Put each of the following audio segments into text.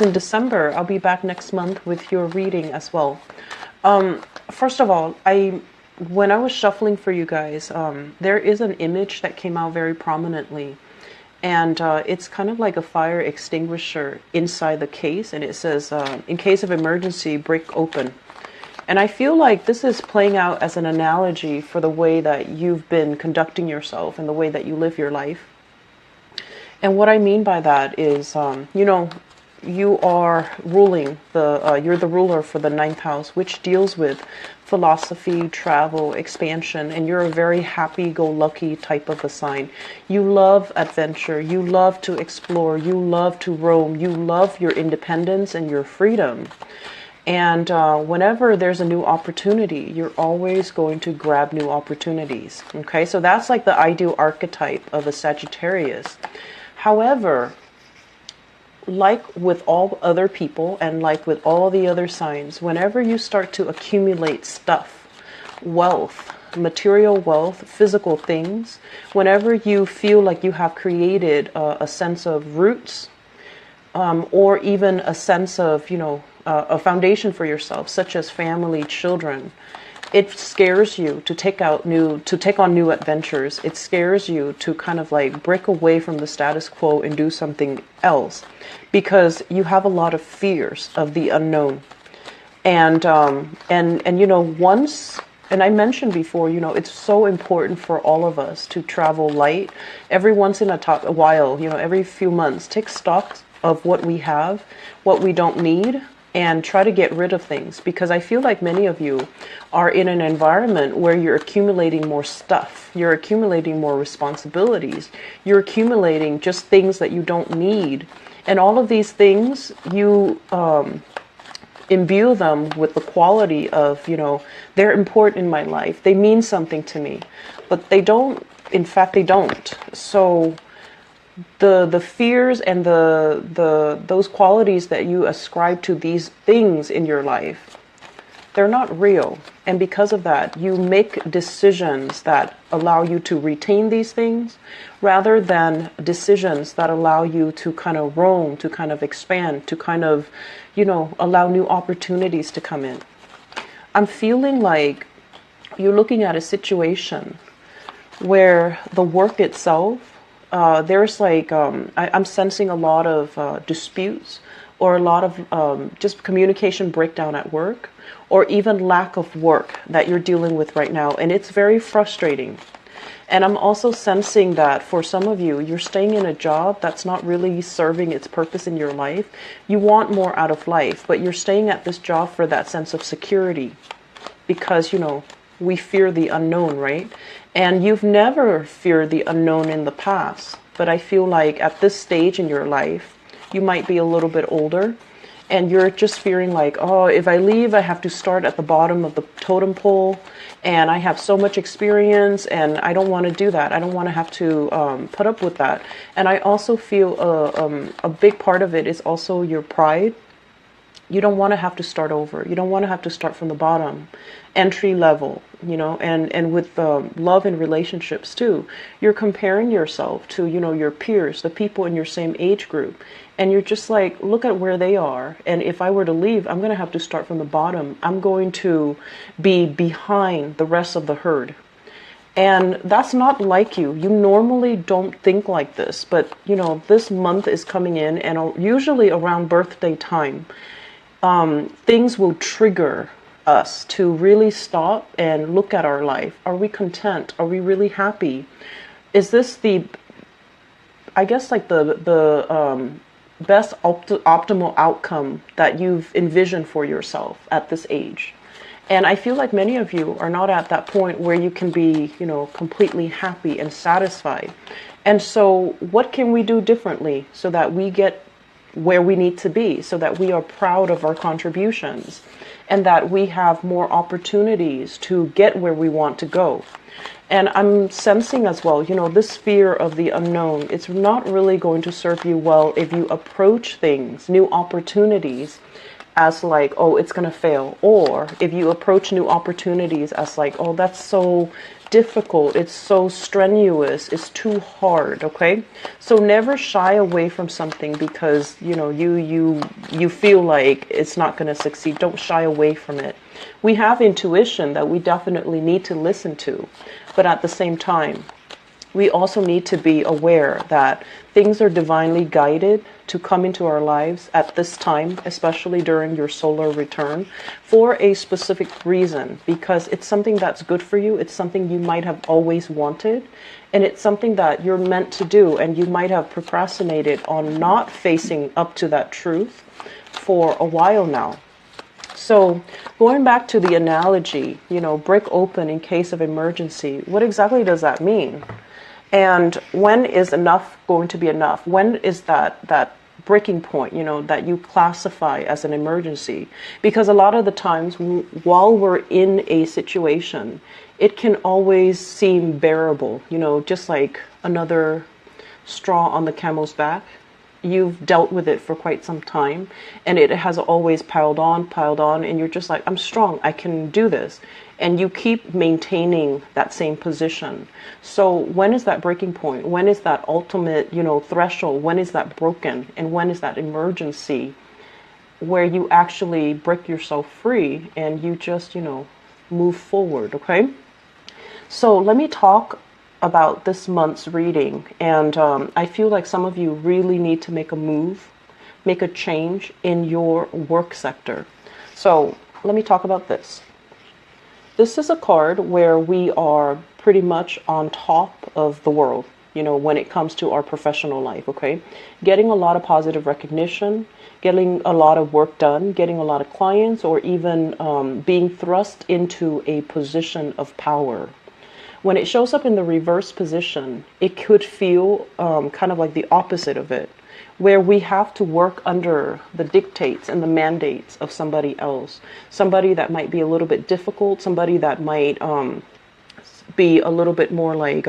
In December. I'll be back next month with your reading as well. First of all, when I was shuffling for you guys, there is an image that came out very prominently, and it's kind of like a fire extinguisher inside the case, and it says, in case of emergency, break open. And I feel like this is playing out as an analogy for the way that you've been conducting yourself and the way that you live your life. And what I mean by that is, you are ruling you're the ruler for the ninth house, which deals with philosophy, travel, expansion, and you're a very happy-go-lucky type of a sign. You love adventure, you love to explore, you love to roam, you love your independence and your freedom. And whenever there's a new opportunity, you're always going to grab new opportunities. Okay, so that's like the ideal archetype of a Sagittarius. However, like with all other people and like with all the other signs, whenever you start to accumulate stuff, wealth, material wealth, physical things, whenever you feel like you have created a sense of roots, or even a sense of, a foundation for yourself, such as family, children, it scares you to take on new adventures. It scares you to kind of like break away from the status quo and do something else, because you have a lot of fears of the unknown. And once, and I mentioned before, it's so important for all of us to travel light. Every once in a while, every few months, take stock of what we have, what we don't need, and try to get rid of things, because I feel like many of you are in an environment where you're accumulating more stuff, you're accumulating more responsibilities, you're accumulating just things that you don't need, and all of these things, you imbue them with the quality of, they're important in my life, they mean something to me, but they don't, in fact they don't. So the fears and those qualities that you ascribe to these things in your life, they're not real. And because of that, you make decisions that allow you to retain these things rather than decisions that allow you to kind of roam, to kind of expand, to kind of, allow new opportunities to come in. I'm feeling like you're looking at a situation where the work itself, there's like, I'm sensing a lot of disputes, or a lot of just communication breakdown at work, or even lack of work that you're dealing with right now. And it's very frustrating. And I'm also sensing that for some of you, you're staying in a job that's not really serving its purpose in your life. You want more out of life, but you're staying at this job for that sense of security, because, we fear the unknown, right? And you've never feared the unknown in the past, but I feel like at this stage in your life, you might be a little bit older, and you're just fearing like, oh, if I leave, I have to start at the bottom of the totem pole, and I have so much experience, and I don't want to do that. I don't want to have to put up with that. And I also feel a big part of it is also your pride. You don't want to have to start over. You don't want to have to start from the bottom, entry level, and with love and relationships too. You're comparing yourself to, your peers, the people in your same age group. And you're just like, look at where they are. And if I were to leave, I'm going to have to start from the bottom. I'm going to be behind the rest of the herd. And that's not like you. You normally don't think like this. But, this month is coming in, and usually around birthday time, things will trigger us to really stop and look at our life. Are we content? Are we really happy? Is this the best optimal outcome that you've envisioned for yourself at this age? And I feel like many of you are not at that point where you can be, completely happy and satisfied. And so what can we do differently so that we get where we need to be, so that we are proud of our contributions and that we have more opportunities to get where we want to go? And I'm sensing as well, this fear of the unknown, it's not really going to serve you well if you approach things, new opportunities, as like, oh, it's going to fail. Or if you approach new opportunities as like, oh, that's so difficult, it's so strenuous, it's too hard, okay? So never shy away from something because, you know, you feel like it's not going to succeed. Don't shy away from it. We have intuition that we definitely need to listen to, but at the same time, we also need to be aware that things are divinely guided to come into our lives at this time, especially during your solar return, for a specific reason, because it's something that's good for you. It's something you might have always wanted, and it's something that you're meant to do, and you might have procrastinated on not facing up to that truth for a while now. So going back to the analogy, you know, break open in case of emergency, what exactly does that mean? And when is enough going to be enough? When is that breaking point, you know, that you classify as an emergency? Because a lot of the times while we're in a situation, it can always seem bearable, you know, just like another straw on the camel's back. You've dealt with it for quite some time, and it has always piled on, and you're just like, I'm strong, I can do this. And you keep maintaining that same position. So when is that breaking point? When is that ultimate, you know, threshold? When is that broken? And when is that emergency where you actually break yourself free and you just, you know, move forward, okay? So let me talk about this month's reading, and I feel like some of you really need to make a move, make a change in your work sector. So let me talk about this. This is a card where we are pretty much on top of the world, you know, when it comes to our professional life, okay? Getting a lot of positive recognition, getting a lot of work done, getting a lot of clients, or even being thrust into a position of power. When it shows up in the reverse position, it could feel kind of like the opposite of it, where we have to work under the dictates and the mandates of somebody else, somebody that might be a little bit difficult, somebody that might be a little bit more like,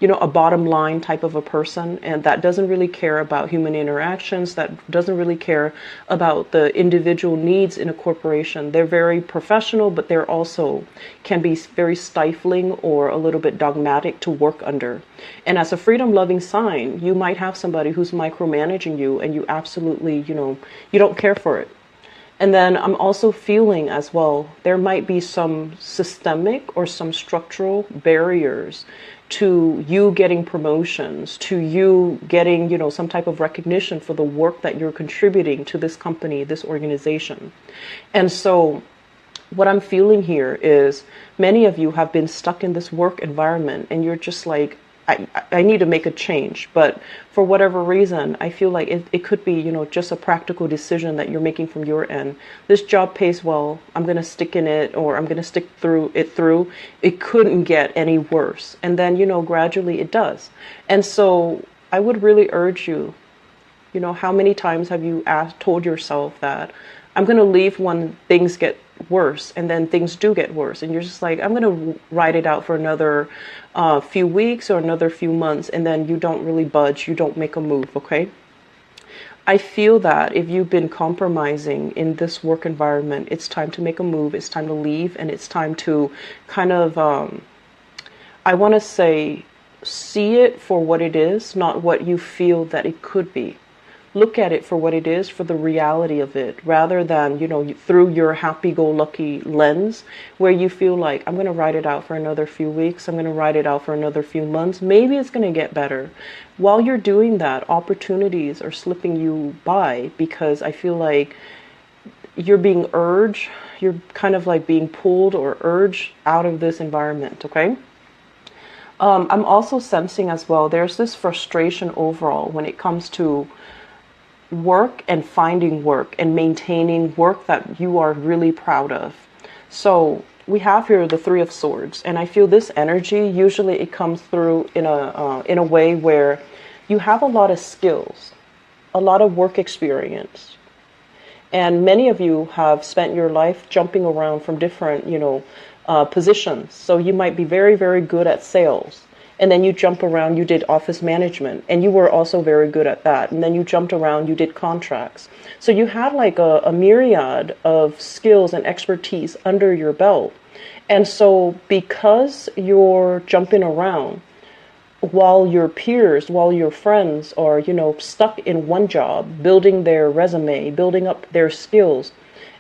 you know, a bottom line type of a person, and that doesn't really care about human interactions, that doesn't really care about the individual needs in a corporation. They're very professional, but they're also can be very stifling or a little bit dogmatic to work under. And as a freedom-loving sign, you might have somebody who's micromanaging you, and you absolutely, you know, you don't care for it. And then I'm also feeling as well, there might be some systemic or some structural barriers to you getting promotions, to you getting, you know, some type of recognition for the work that you're contributing to this company, this organization. And so what I'm feeling here is many of you have been stuck in this work environment, and you're just like, I need to make a change, but for whatever reason, I feel like it could be, you know, just a practical decision that you're making from your end. This job pays well, I'm going to stick in it, or I'm going to stick through. It couldn't get any worse. And then, you know, gradually it does. And so I would really urge you, you know, how many times have you told yourself that I'm going to leave when things get worse, and then things do get worse, and you're just like, I'm going to ride it out for another few weeks or another few months, and then you don't really budge, you don't make a move, okay? I feel that if you've been compromising in this work environment, it's time to make a move, it's time to leave, and it's time to kind of, I want to say, see it for what it is, not what you feel that it could be. Look at it for what it is, for the reality of it, rather than, you know, through your happy-go-lucky lens where you feel like, I'm going to ride it out for another few weeks, I'm going to ride it out for another few months, maybe it's going to get better. While you're doing that, opportunities are slipping you by, because I feel like you're being urged, you're kind of like being pulled or urged out of this environment, okay? I'm also sensing as well, there's this frustration overall when it comes to work and finding work and maintaining work that you are really proud of. So we have here the Three of Swords, and I feel this energy, usually it comes through in a way where you have a lot of skills, a lot of work experience, and many of you have spent your life jumping around from different, you know, positions. So you might be very, very good at sales, And then you jump around, you did office management, and you were also very good at that. And then you jumped around, you did contracts. So you had like a myriad of skills and expertise under your belt. And so because you're jumping around, while your peers, while your friends are, stuck in one job, building their resume, building up their skills,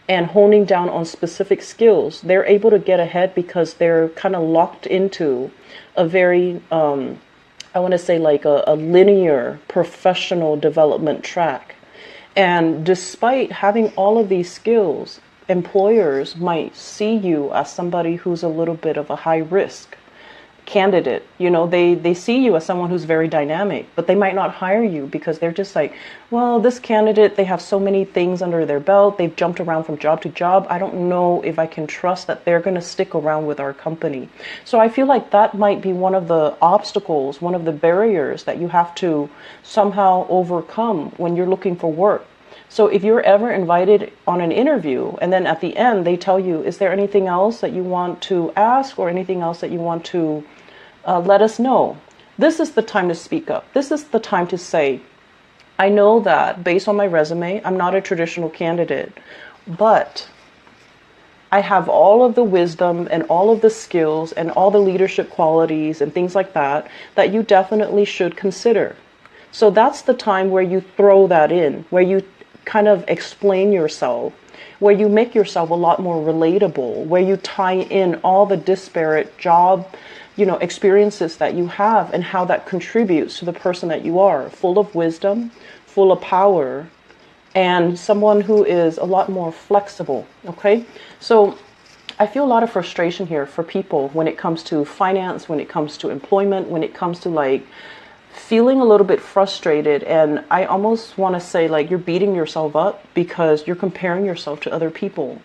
and honing down on specific skills, they're able to get ahead because they're kind of locked into a very, I want to say like a linear professional development track. And despite having all of these skills, employers might see you as somebody who's a little bit of a high risk candidate. They see you as someone who's very dynamic, but they might not hire you because they're just like, well, this candidate, they have so many things under their belt. They've jumped around from job to job. I don't know if I can trust that they're going to stick around with our company. So I feel like that might be one of the obstacles, one of the barriers that you have to somehow overcome when you're looking for work. So if you're ever invited on an interview and then at the end they tell you, is there anything else that you want to ask or anything else that you want to let us know? This is the time to speak up. This is the time to say, I know that based on my resume, I'm not a traditional candidate, but I have all of the wisdom and all of the skills and all the leadership qualities and things like that you definitely should consider. So that's the time where you throw that in, where you kind of explain yourself, where you make yourself a lot more relatable, where you tie in all the disparate job, experiences that you have and how that contributes to the person that you are, full of wisdom, full of power, and someone who is a lot more flexible. Okay. So I feel a lot of frustration here for people when it comes to finance, when it comes to employment, when it comes to like feeling a little bit frustrated. And I almost want to say like you're beating yourself up because you're comparing yourself to other people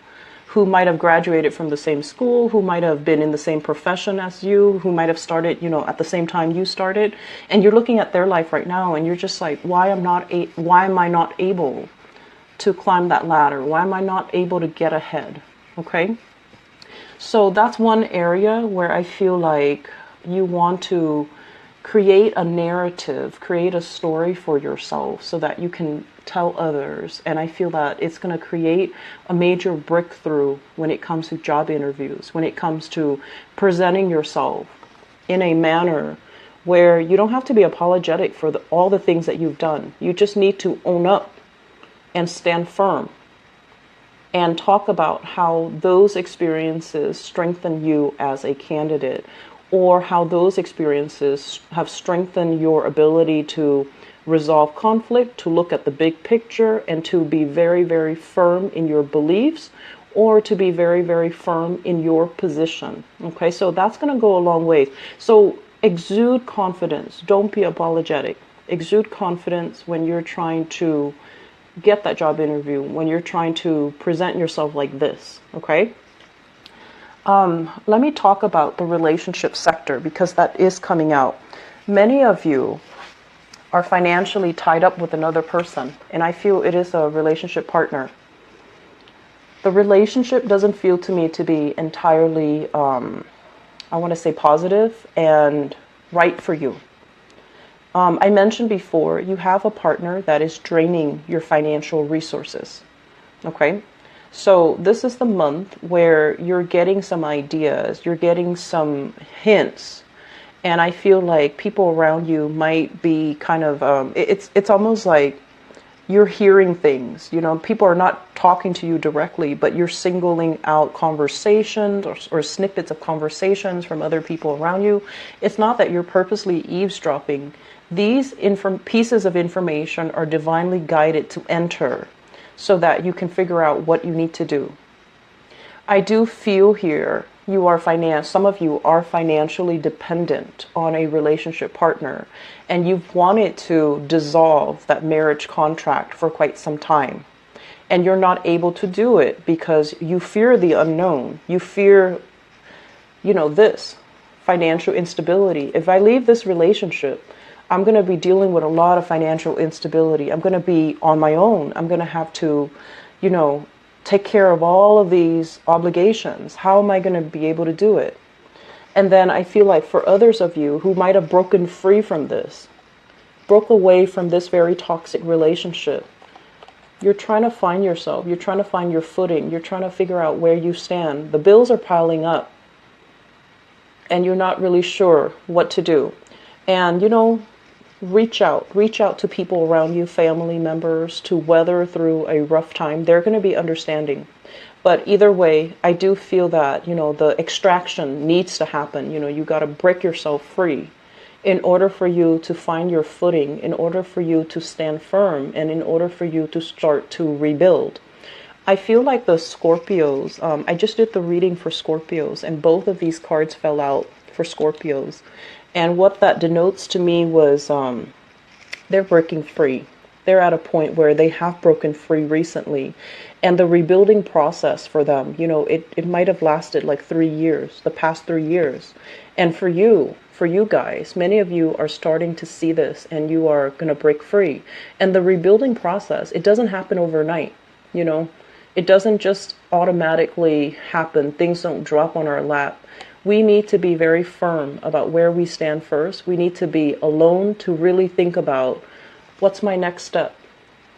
who might have graduated from the same school, who might have been in the same profession as you, who might have started, at the same time you started. And you're looking at their life right now and you're just like, why am I not able to climb that ladder? Why am I not able to get ahead? Okay. So that's one area where I feel like you want to create a narrative, create a story for yourself so that you can tell others. And I feel that it's going to create a major breakthrough when it comes to job interviews, when it comes to presenting yourself in a manner where you don't have to be apologetic for all the things that you've done. You just need to own up and stand firm and talk about how those experiences strengthen you as a candidate, or how those experiences have strengthened your ability to resolve conflict, to look at the big picture, and to be very, very firm in your beliefs, or to be very, very firm in your position. Okay, so that's going to go a long way. So exude confidence. Don't be apologetic. Exude confidence when you're trying to get that job interview, when you're trying to present yourself like this. Okay. Let me talk about the relationship sector because that is coming out. Many of you are financially tied up with another person, and I feel it is a relationship partner. The relationship doesn't feel to me to be entirely, I want to say positive and right for you. I mentioned before, you have a partner that is draining your financial resources. Okay. So this is the month where you're getting some ideas, you're getting some hints, and I feel like people around you might be kind of, it's almost like you're hearing things, people are not talking to you directly, but you're singling out conversations or snippets of conversations from other people around you. It's not that you're purposely eavesdropping. These pieces of information are divinely guided to enter so that you can figure out what you need to do. I do feel here some of you are financially dependent on a relationship partner, and you've wanted to dissolve that marriage contract for quite some time. And you're not able to do it because you fear the unknown. You fear, this financial instability. If I leave this relationship, I'm going to be dealing with a lot of financial instability. I'm going to be on my own. I'm going to have to, take care of all of these obligations. How am I going to be able to do it? And then I feel like for others of you who might have broken free from this, broke away from this very toxic relationship, you're trying to find yourself. You're trying to find your footing. You're trying to figure out where you stand. The bills are piling up and you're not really sure what to do. And, you know, reach out to people around you, family members, to weather through a rough time. They're going to be understanding. But either way, I do feel that, you know, the extraction needs to happen. You know, you got to break yourself free in order for you to find your footing, in order for you to stand firm, and in order for you to start to rebuild. I feel like the Scorpios, I just did the reading for Scorpios, and both of these cards fell out for Scorpios. And what that denotes to me was they're breaking free. They're at a point where they have broken free recently. And the rebuilding process for them, you know, it might have lasted like 3 years, the past 3 years. And for you guys, many of you are starting to see this and you are going to break free. And the rebuilding process, it doesn't happen overnight, you know. It doesn't just automatically happen. Things don't drop on our lap. We need to be very firm about where we stand first. We need to be alone to really think about what's my next step.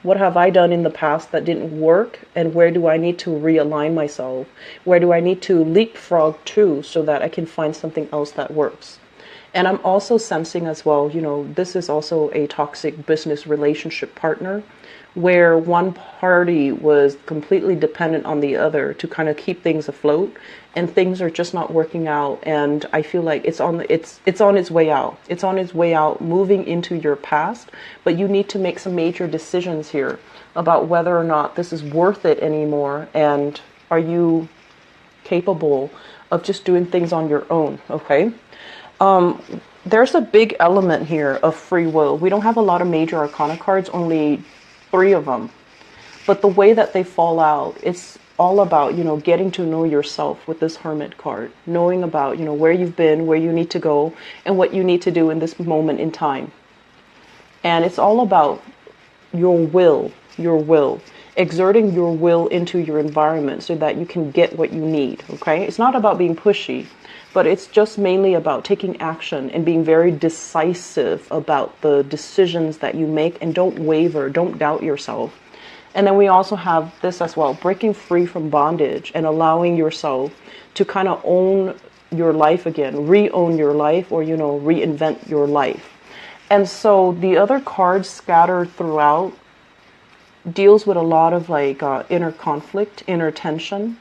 What have I done in the past that didn't work? And where do I need to realign myself? Where do I need to leapfrog to so that I can find something else that works? And I'm also sensing as well, you know, this is also a toxic business relationship partner where one party was completely dependent on the other to kind of keep things afloat, and things are just not working out. And I feel like it's on its way out. It's on its way out, moving into your past, but you need to make some major decisions here about whether or not this is worth it anymore, and are you capable of just doing things on your own, okay? There's a big element here of free will. We don't have a lot of major arcana cards, only 3 of them. But the way that they fall out, it's all about, you know, getting to know yourself with this Hermit card. Knowing about, you know, where you've been, where you need to go, and what you need to do in this moment in time. And it's all about your will, exerting your will into your environment so that you can get what you need, okay? It's not about being pushy, but it's just mainly about taking action and being very decisive about the decisions that you make, and don't waver, don't doubt yourself. And then we also have this as well, breaking free from bondage and allowing yourself to kind of own your life again, re-own your life, or, you know, reinvent your life. And so the other cards scattered throughout deals with a lot of like inner conflict, inner tension.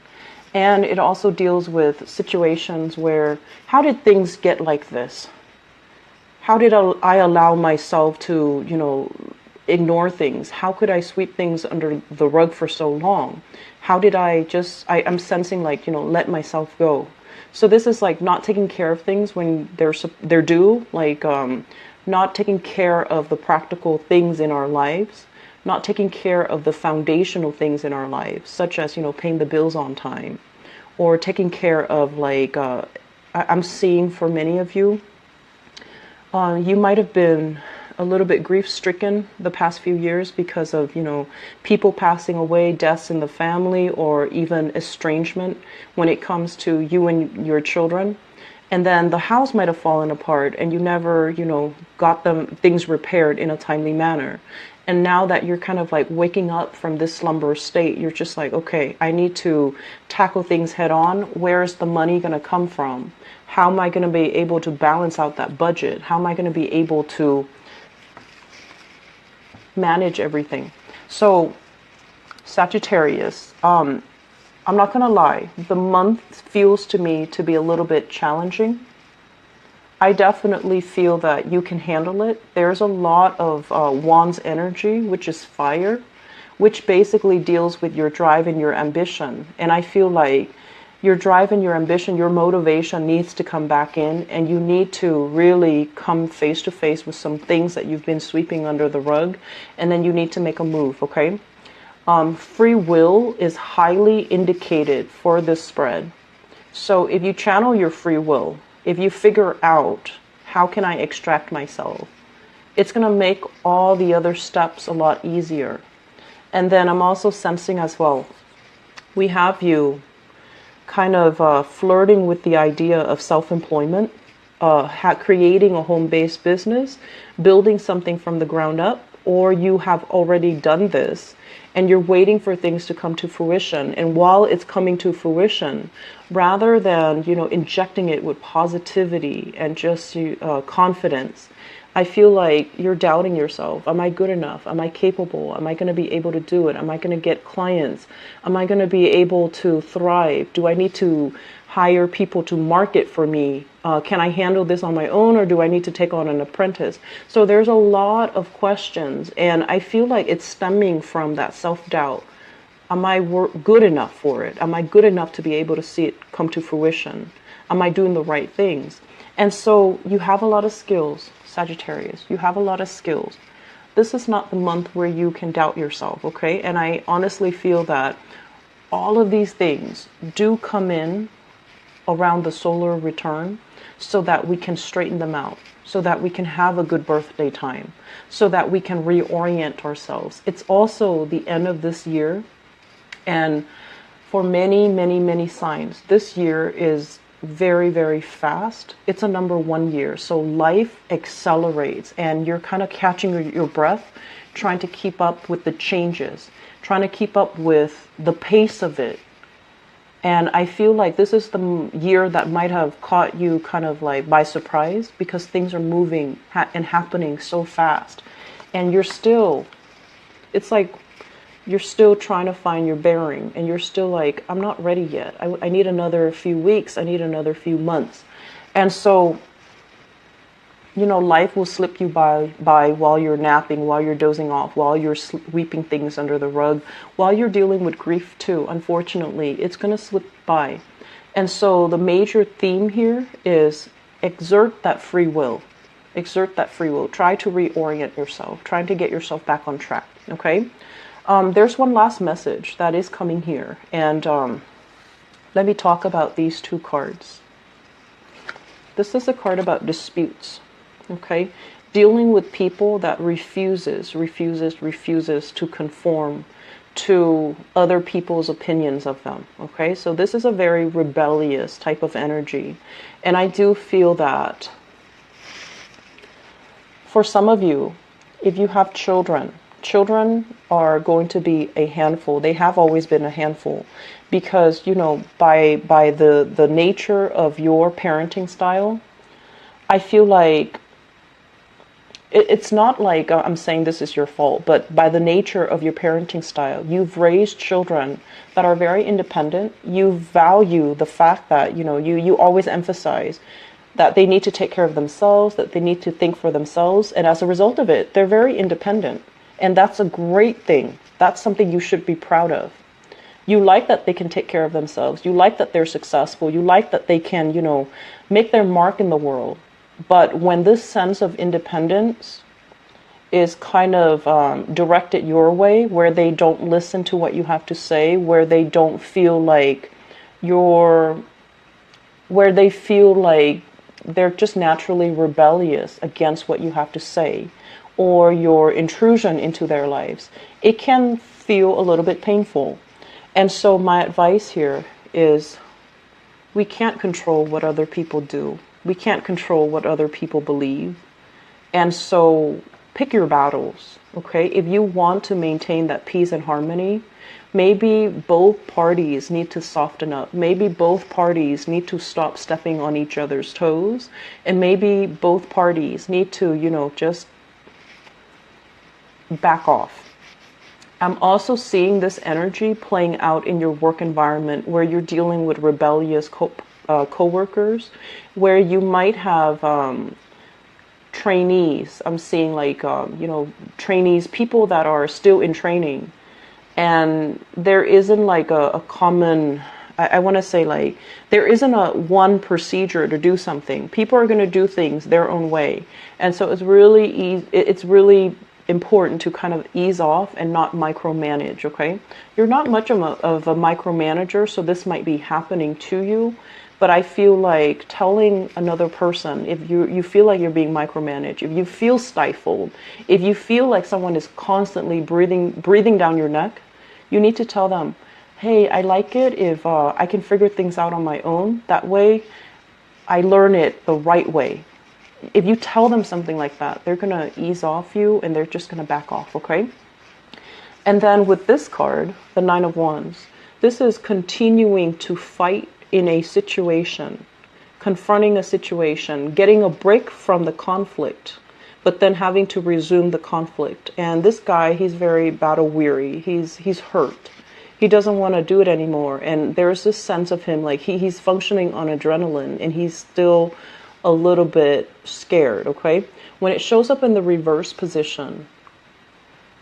And it also deals with situations where, how did things get like this? How did I allow myself to, you know, ignore things? How could I sweep things under the rug for so long? How did I'm sensing like, you know, let myself go. So this is like not taking care of things when they're due, like not taking care of the practical things in our lives, not taking care of the foundational things in our lives, such as, you know, paying the bills on time, or taking care of like, I'm seeing for many of you, you might have been a little bit grief-stricken the past few years because of, you know, people passing away, deaths in the family, or even estrangement when it comes to you and your children. And then the house might have fallen apart and you never, you know, got things repaired in a timely manner. And now that you're kind of like waking up from this slumber state, you're just like, okay, I need to tackle things head on. Where is the money going to come from? How am I going to be able to balance out that budget? How am I going to be able to manage everything? So Sagittarius, I'm not going to lie, the month feels to me to be a little bit challenging. I definitely feel that you can handle it. There's a lot of Wands energy, which is fire, which basically deals with your drive and your ambition. And I feel like your drive and your ambition, your motivation needs to come back in, and you need to really come face to face with some things that you've been sweeping under the rug, and then you need to make a move, okay? Free will is highly indicated for this spread. So if you channel your free will, if you figure out how can I extract myself, it's going to make all the other steps a lot easier. And then I'm also sensing as well, we have you kind of flirting with the idea of self-employment, creating a home-based business, building something from the ground up, or you have already done this and you're waiting for things to come to fruition. And while it's coming to fruition, rather than, injecting it with positivity and just confidence, I feel like you're doubting yourself. Am I good enough? Am I capable? Am I going to be able to do it? Am I going to get clients? Am I going to be able to thrive? Do I need to hire people to market for me? Can I handle this on my own, or do I need to take on an apprentice? So there's a lot of questions, and I feel like it's stemming from that self-doubt. Am I good enough for it? Am I good enough to be able to see it come to fruition? Am I doing the right things? And so you have a lot of skills, Sagittarius. You have a lot of skills. This is not the month where you can doubt yourself, okay? And I honestly feel that all of these things do come in around the solar return, so that we can straighten them out, so that we can have a good birthday time, so that we can reorient ourselves. It's also the end of this year, and for many, many, many signs, this year is very, very fast. It's a number 1 year, so life accelerates, and you're kind of catching your breath, trying to keep up with the changes, trying to keep up with the pace of it. And I feel like this is the year that might have caught you kind of like by surprise, because things are moving and happening so fast. And it's like you're still trying to find your bearing, and you're still like, I'm not ready yet. I need another few weeks. I need another few months. And so, life will slip you by while you're napping, while you're dozing off, while you're sweeping things under the rug, while you're dealing with grief too. Unfortunately, it's going to slip by. And so the major theme here is exert that free will. Exert that free will. Try to reorient yourself. Try to get yourself back on track. Okay? There's one last message that is coming here. And let me talk about these two cards. This is a card about disputes. Okay, dealing with people that refuses to conform to other people's opinions of them. Okay, so this is a very rebellious type of energy. And I do feel that for some of you, if you have children are going to be a handful. They have always been a handful, because, by the nature of your parenting style, I feel like it's not like I'm saying this is your fault, but by the nature of your parenting style, you've raised children that are very independent. You value the fact that, you always emphasize that they need to take care of themselves, that they need to think for themselves. And as a result of it, they're very independent. And that's a great thing. That's something you should be proud of. You like that they can take care of themselves. You like that they're successful. You like that they can, make their mark in the world. But when this sense of independence is kind of directed your way, where they don't listen to what you have to say, where they don't feel like where they feel like they're just naturally rebellious against what you have to say, or your intrusion into their lives, it can feel a little bit painful. And so my advice here is, we can't control what other people do. We can't control what other people believe. And so pick your battles, okay? If you want to maintain that peace and harmony, maybe both parties need to soften up. Maybe both parties need to stop stepping on each other's toes. And maybe both parties need to, just back off. I'm also seeing this energy playing out in your work environment, where you're dealing with rebellious co-workers, where you might have trainees. I'm seeing like, trainees, people that are still in training. And there isn't like a common, I want to say like, there isn't a one procedure to do something. People are going to do things their own way. And so it's really important to kind of ease off and not micromanage, okay? You're not much of a micromanager, so this might be happening to you. But I feel like telling another person, if you feel like you're being micromanaged, if you feel stifled, if you feel like someone is constantly breathing down your neck, you need to tell them, hey, I like it if I can figure things out on my own. That way, I learn it the right way. If you tell them something like that, they're going to ease off you and they're just going to back off, okay? And then with this card, the Nine of Wands, this is continuing to fight in a situation, confronting a situation, getting a break from the conflict, but then having to resume the conflict. And this guy, he's very battle weary. He's hurt. He doesn't want to do it anymore. And there's this sense of him like he's functioning on adrenaline and he's still a little bit scared, okay? When it shows up in the reverse position,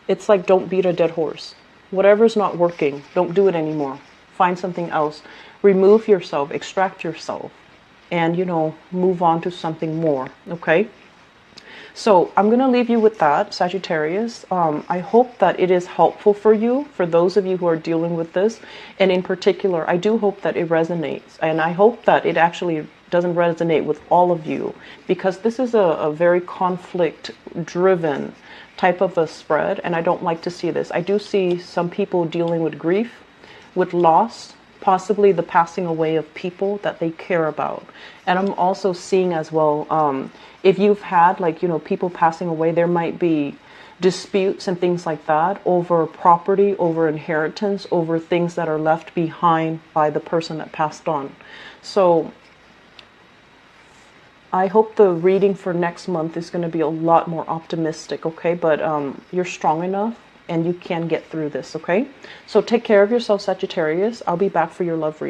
it's like, don't beat a dead horse. Whatever's not working, don't do it anymore. Find something else. Remove yourself, extract yourself, and, you know, move on to something more, okay? So I'm going to leave you with that, Sagittarius. I hope that it is helpful for you, for those of you who are dealing with this. And in particular, I do hope that it resonates. And I hope that it actually doesn't resonate with all of you, because this is a very conflict-driven type of a spread. And I don't like to see this. I do see some people dealing with grief, with loss, possibly the passing away of people that they care about. And I'm also seeing as well, if you've had, like, you know, people passing away, there might be disputes and things like that over property, over inheritance, over things that are left behind by the person that passed on. So I hope the reading for next month is going to be a lot more optimistic, okay? But you're strong enough and you can get through this, okay? So take care of yourself, Sagittarius. I'll be back for your love reading.